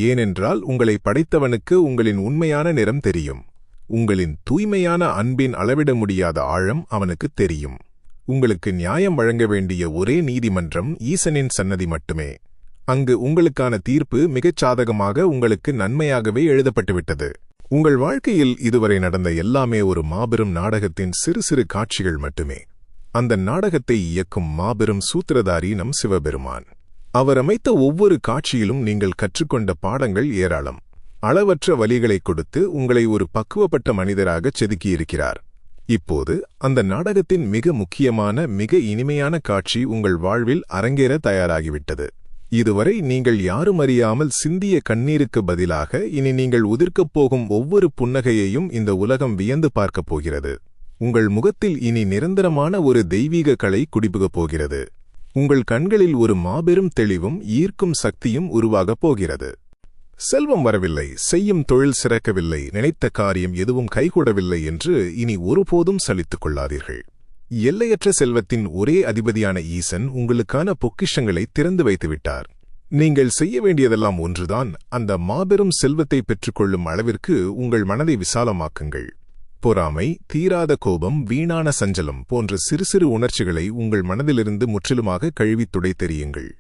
ஏனென்றால் உங்களை படைத்தவனுக்கு உங்களின் உண்மையான நிறம் தெரியும். உங்களின் தூய்மையான அன்பின் அளவிட முடியாத ஆழம் அவனுக்கு தெரியும். உங்களுக்கு நியாயம் வழங்க வேண்டிய ஒரே நீதிமன்றம் ஈசனின் சன்னதி மட்டுமே. அங்கு உங்களுக்கான தீர்ப்பு மிகச் சாதகமாக உங்களுக்கு நன்மையாகவே எழுதப்பட்டுவிட்டது. உங்கள் வாழ்க்கையில் இதுவரை நடந்த எல்லாமே ஒரு மாபெரும் நாடகத்தின் சிறு சிறு காட்சிகள் மட்டுமே. அந்த நாடகத்தை இயக்கும் மாபெரும் சூத்திரதாரி நம் சிவபெருமான். அவர் அமைத்த ஒவ்வொரு காட்சியிலும் நீங்கள் கற்றுக்கொண்ட பாடங்கள் ஏராளம். அளவற்ற வலிகளை கொடுத்து உங்களை ஒரு பக்குவப்பட்ட மனிதராகச் செதுக்கியிருக்கிறார். இப்போது அந்த நாடகத்தின் மிக முக்கியமான, மிக இனிமையான காட்சி உங்கள் வாழ்வில் அரங்கேற தயாராகிவிட்டது. இதுவரை நீங்கள் யாரும் அறியாமல் சிந்திய கண்ணீருக்கு பதிலாக இனி நீங்கள் உதிர்க்கப் போகும் ஒவ்வொரு புன்னகையையும் இந்த உலகம் வியந்து பார்க்கப் போகிறது. உங்கள் முகத்தில் இனி நிரந்தரமான ஒரு தெய்வீக கலை குடிபுகப் போகிறது. உங்கள் கண்களில் ஒரு மாபெரும் தெளிவும் ஈர்க்கும் சக்தியும் உருவாகப் போகிறது. செல்வம் வரவில்லை, செய்யும் தொழில் சிறக்கவில்லை, நினைத்த காரியம் எதுவும் கைகூடவில்லை என்று இனி ஒருபோதும் சலித்துக் கொள்ளாதீர்கள். எல்லையற்ற செல்வத்தின் ஒரே அதிபதியான ஈசன் உங்களுக்கான பொக்கிஷங்களை திறந்து வைத்துவிட்டார். நீங்கள் செய்ய வேண்டியதெல்லாம் ஒன்றுதான், அந்த மாபெரும் செல்வத்தை பெற்றுக்கொள்ளும் அளவிற்கு உங்கள் மனதை விசாலமாக்குங்கள். பொறாமை, தீராத கோபம், வீணான சஞ்சலம் போன்ற சிறு சிறு உணர்ச்சிகளை உங்கள் மனதிலிருந்து முற்றிலுமாக கழுவித் துடைத்தெறியுங்கள்.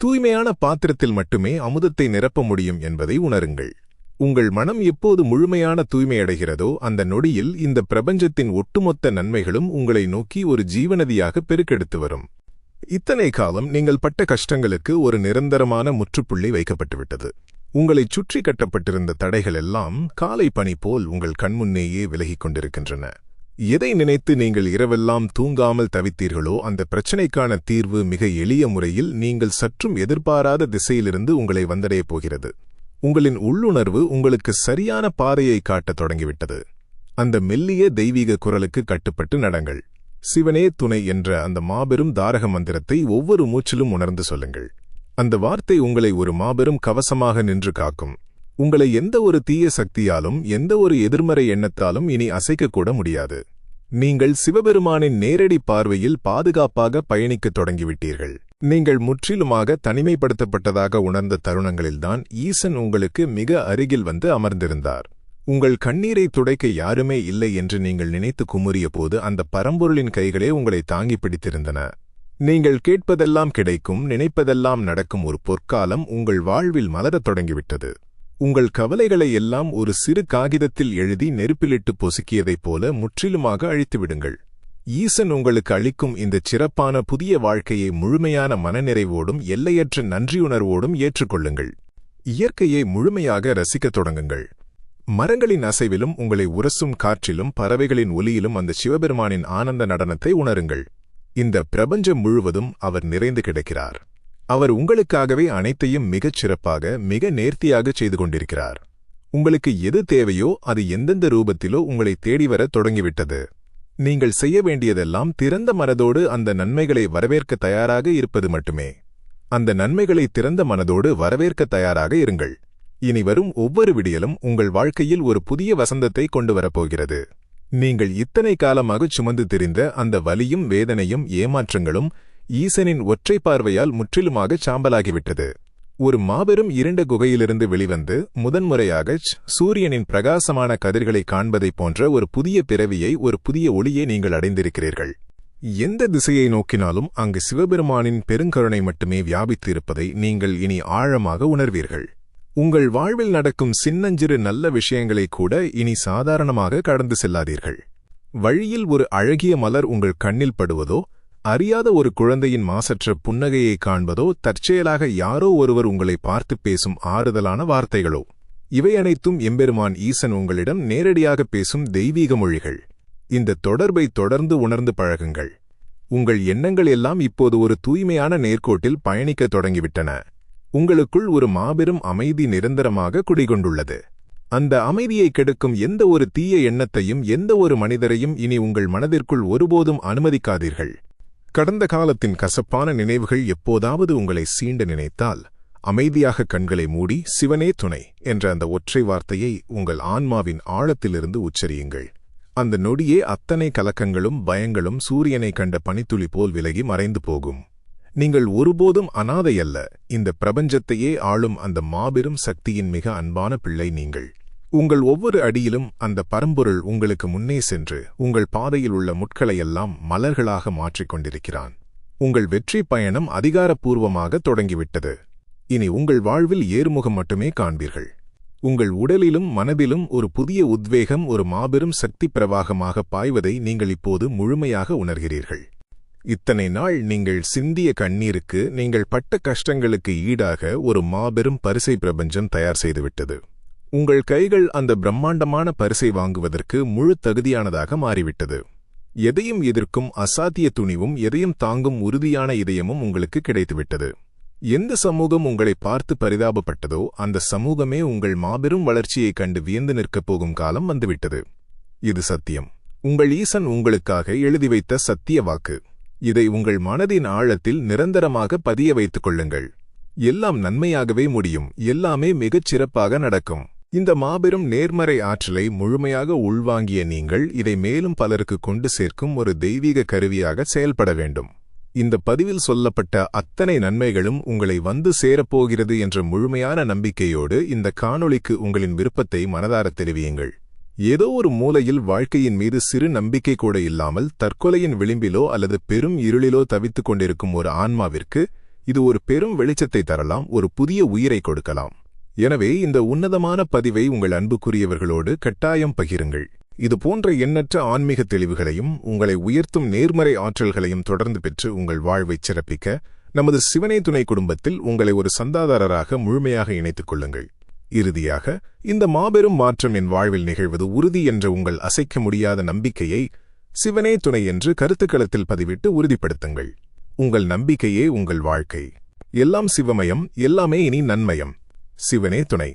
தூய்மையான பாத்திரத்தில் மட்டுமே அமுதத்தை நிரப்ப முடியும் என்பதை உணருங்கள். உங்கள் மனம் எப்போது முழுமையான தூய்மையடைகிறதோ அந்த நொடியில் இந்த பிரபஞ்சத்தின் ஒட்டுமொத்த நன்மைகளும் உங்களை நோக்கி ஒரு ஜீவநதியாக பெருக்கெடுத்து வரும். இத்தனை காலம் நீங்கள் பட்ட கஷ்டங்களுக்கு ஒரு நிரந்தரமான முற்றுப்புள்ளி வைக்கப்பட்டுவிட்டது. உங்களைச் சுற்றி கட்டப்பட்டிருந்த தடைகள் எல்லாம் காலை பனி போல் உங்கள் கண்முன்னேயே விலகிக் கொண்டிருக்கின்றன. எதை நினைத்து நீங்கள் இரவெல்லாம் தூங்காமல் தவித்தீர்களோ அந்த பிரச்சினைக்கான தீர்வு மிக எளிய முறையில் நீங்கள் சற்றும் எதிர்பாராத திசையிலிருந்து உங்களை வந்தடையப் போகிறது. உங்களின் உள்ளுணர்வு உங்களுக்கு சரியான பாதையை காட்டத் தொடங்கிவிட்டது. அந்த மெல்லிய தெய்வீக குரலுக்கு கட்டுப்பட்டு நடங்கள். சிவனே துணை என்ற அந்த மாபெரும் தாரக மந்திரத்தை ஒவ்வொரு மூச்சிலும் உணர்ந்து சொல்லுங்கள். அந்த வார்த்தை உங்களை ஒரு மாபெரும் கவசமாக நின்று காக்கும். உங்களை எந்த ஒரு தீய சக்தியாலும் எந்த ஒரு எதிர்மறை எண்ணத்தாலும் இனி அசைக்கக்கூட முடியாது. நீங்கள் சிவபெருமானின் நேரடி பார்வையில் பாதுகாப்பாக பயணிக்கத் தொடங்கிவிட்டீர்கள். நீங்கள் முற்றிலுமாக தனிமைப்படுத்தப்பட்டதாக உணர்ந்த தருணங்களில்தான் ஈசன் உங்களுக்கு மிக அருகில் வந்து அமர்ந்திருந்தார். உங்கள் கண்ணீரை துடைக்க யாருமே இல்லை என்று நீங்கள் நினைத்து குமுறிய போது அந்த பரம்பொருளின் கைகளே உங்களை தாங்கி பிடித்திருந்தன. நீங்கள் கேட்பதெல்லாம் கிடைக்கும், நினைப்பதெல்லாம் நடக்கும் ஒரு பொற்காலம் உங்கள் வாழ்வில் மலரத் தொடங்கிவிட்டது. உங்கள் கவலைகளை எல்லாம் ஒரு சிறு காகிதத்தில் எழுதி நெருப்பிலிட்டு பொசுக்கியதைப் போல முற்றிலுமாக அழித்துவிடுங்கள். ஈசன் உங்களுக்கு அளிக்கும் இந்த சிறப்பான புதிய வாழ்க்கையை முழுமையான மனநிறைவோடும் எல்லையற்ற நன்றியுணர்வோடும் ஏற்றுக்கொள்ளுங்கள். இயற்கையை முழுமையாக ரசிக்கத் தொடங்குங்கள். மரங்களின் அசைவிலும் உங்களை உரசும் காற்றிலும் பறவைகளின் ஒலியிலும் அந்த சிவபெருமானின் ஆனந்த நடனத்தை உணருங்கள். இந்த பிரபஞ்சம் முழுவதும் அவர் நிறைந்து கிடக்கிறார். அவர் உங்களுக்காகவே அனைத்தையும் மிகச் சிறப்பாக மிக நேர்த்தியாக செய்து கொண்டிருக்கிறார். உங்களுக்கு எது தேவையோ அது எந்தெந்த ரூபத்திலோ உங்களை தேடிவர தொடங்கிவிட்டது. நீங்கள் செய்ய வேண்டியதெல்லாம் திறந்த மனதோடு அந்த நன்மைகளை வரவேற்க தயாராக இருப்பது மட்டுமே. அந்த நன்மைகளை திறந்த மனதோடு வரவேற்க தயாராக இருங்கள். இனி வரும் ஒவ்வொரு விடியலும் உங்கள் வாழ்க்கையில் ஒரு புதிய வசந்தத்தை கொண்டு வரப்போகிறது. நீங்கள் இத்தனை காலமாக சுமந்து திரிந்த அந்த வலியும் வேதனையும் ஏமாற்றங்களும் ஈசனின் ஒற்றை பார்வையால் முற்றிலுமாக சாம்பலாகிவிட்டது. ஒரு மாபெரும் இருண்ட குகையிலிருந்து வெளிவந்து முதன்முறையாக சூரியனின் பிரகாசமான கதிர்களை காண்பதைப் போன்ற ஒரு புதிய பிறவியை, ஒரு புதிய ஒளியை நீங்கள் அடைந்திருக்கிறீர்கள். எந்த திசையை நோக்கினாலும் அங்கு சிவபெருமானின் பெருங்கருணை மட்டுமே வியாபித்து இருப்பதை நீங்கள் இனி ஆழமாக உணர்வீர்கள். உங்கள் வாழ்வில் நடக்கும் சின்னஞ்சிறு நல்ல விஷயங்களை கூட இனி சாதாரணமாக கடந்து செல்லாதீர்கள். வழியில் ஒரு அழகிய மலர் உங்கள் கண்ணில் படுவதோ, அறியாத ஒரு குழந்தையின் மாசற்ற புன்னகையை காண்பதோ, தற்செயலாக யாரோ ஒருவர் உங்களை பார்த்து பேசும் ஆறுதலான வார்த்தைகளோ, இவை அனைத்தும் எம்பெருமான் ஈசன் உங்களிடம் நேரடியாக பேசும் தெய்வீக மொழிகள். இந்த தொடர்பை தொடர்ந்து உணர்ந்து பழகுங்கள். உங்கள் எண்ணங்கள் எல்லாம் இப்போது ஒரு தூய்மையான நேர்கோட்டில் பயணிக்கத் தொடங்கிவிட்டன. உங்களுக்குள் ஒரு மாபெரும் அமைதி நிரந்தரமாக குடிகொண்டுள்ளது. அந்த அமைதியை கெடுக்கும் எந்த ஒரு தீய எண்ணத்தையும் எந்த ஒரு மனிதரையும் இனி உங்கள் மனதிற்குள் ஒருபோதும் அனுமதிக்காதீர்கள். கடந்த காலத்தின் கசப்பான நினைவுகள் எப்போதாவது உங்களை சீண்ட நினைத்தால் அமைதியாக கண்களை மூடி சிவனே துணை என்ற அந்த ஒற்றை வார்த்தையை உங்கள் ஆன்மாவின் ஆழத்திலிருந்து உச்சரியுங்கள். அந்த நொடியே அத்தனை கலக்கங்களும் பயங்களும் சூரியனை கண்ட பனித்துளி போல் விலகி மறைந்து போகும். நீங்கள் ஒருபோதும் அனாதையல்ல. இந்த பிரபஞ்சத்தையே ஆளும் அந்த மாபெரும் சக்தியின் மிக அன்பான பிள்ளை நீங்கள். உங்கள் ஒவ்வொரு அடியிலும் அந்த பரம்பொருள் உங்களுக்கு முன்னே சென்று உங்கள் பாதையில் உள்ள முட்களையெல்லாம் மலர்களாக மாற்றிக் கொண்டிருக்கிறான். உங்கள் வெற்றி பயணம் அதிகாரப்பூர்வமாக தொடங்கிவிட்டது. இனி உங்கள் வாழ்வில் ஏறுமுகம் மட்டுமே காண்பீர்கள். உங்கள் உடலிலும் மனதிலும் ஒரு புதிய உத்வேகம், ஒரு மாபெரும் சக்தி பிரவாகமாக பாய்வதை நீங்கள் இப்போது முழுமையாக உணர்கிறீர்கள். இத்தனை நாள் நீங்கள் சிந்திய கண்ணீருக்கு, நீங்கள் பட்ட கஷ்டங்களுக்கு ஈடாக ஒரு மாபெரும் பரிசை பிரபஞ்சம் தயார் செய்துவிட்டது. உங்கள் கைகள் அந்த பிரம்மாண்டமான பரிசை வாங்குவதற்கு முழு தகுதியானதாக மாறிவிட்டது. எதையும் எதிர்க்கும் அசாத்திய துணிவும் எதையும் தாங்கும் உறுதியான இதயமும் உங்களுக்கு கிடைத்துவிட்டது. எந்த சமூகம் உங்களை பார்த்து பரிதாபப்பட்டதோ அந்த சமூகமே உங்கள் மாபெரும் வளர்ச்சியைக் கண்டு வியந்து நிற்கப் போகும் காலம் வந்துவிட்டது. இது சத்தியம். உங்கள் ஈசன் உங்களுக்காக எழுதி வைத்த சத்திய வாக்கு. இதை உங்கள் மனதின் ஆழத்தில் நிரந்தரமாக பதிய வைத்துக் கொள்ளுங்கள். எல்லாம் நன்மையாகவே முடியும். எல்லாமே மிகச் சிறப்பாக நடக்கும். இந்த மாபெரும் நேர்மறை ஆற்றலை முழுமையாக உள்வாங்கிய நீங்கள் இதை மேலும் பலருக்கு கொண்டு சேர்க்கும் ஒரு தெய்வீக கருவியாக செயல்பட வேண்டும். இந்த பதிவில் சொல்லப்பட்ட அத்தனை நன்மைகளும் உங்களை வந்து சேரப்போகிறது என்ற முழுமையான நம்பிக்கையோடு இந்த காணொளிக்கு உங்களின் விருப்பத்தை மனதார தெரிவியுங்கள். ஏதோ ஒரு மூலையில் வாழ்க்கையின் மீது சிறு நம்பிக்கை கூட இல்லாமல் தற்கொலையின் விளிம்பிலோ அல்லது பெரும் இருளிலோ தவித்துக் கொண்டிருக்கும் ஒரு ஆன்மாவிற்கு இது ஒரு பெரும் வெளிச்சத்தை தரலாம், ஒரு புதிய உயிரை கொடுக்கலாம். எனவே இந்த உன்னதமான பதிவை உங்கள் அன்புக்குரியவர்களோடு கட்டாயம் பகிருங்கள். இது போன்ற எண்ணற்ற ஆன்மீக தெளிவுகளையும் உங்களை உயர்த்தும் நேர்மறை ஆற்றல்களையும் தொடர்ந்து பெற்று உங்கள் வாழ்வைச் சிறப்பிக்க நமது சிவனே துணை குடும்பத்தில் உங்களை ஒரு சந்தாதாரராக முழுமையாக இணைத்துக் கொள்ளுங்கள். இறுதியாக, இந்த மாபெரும் மாற்றம் என் வாழ்வில் நிகழ்வது உறுதி என்ற உங்கள் அசைக்க முடியாத நம்பிக்கையை சிவனே துணை என்று கருத்துக்களத்தில் பதிவிட்டு உறுதிப்படுத்துங்கள். உங்கள் நம்பிக்கையே உங்கள் வாழ்க்கை. எல்லாம் சிவமயம், எல்லாமே இனி நன்மயம். சிவனே துணை.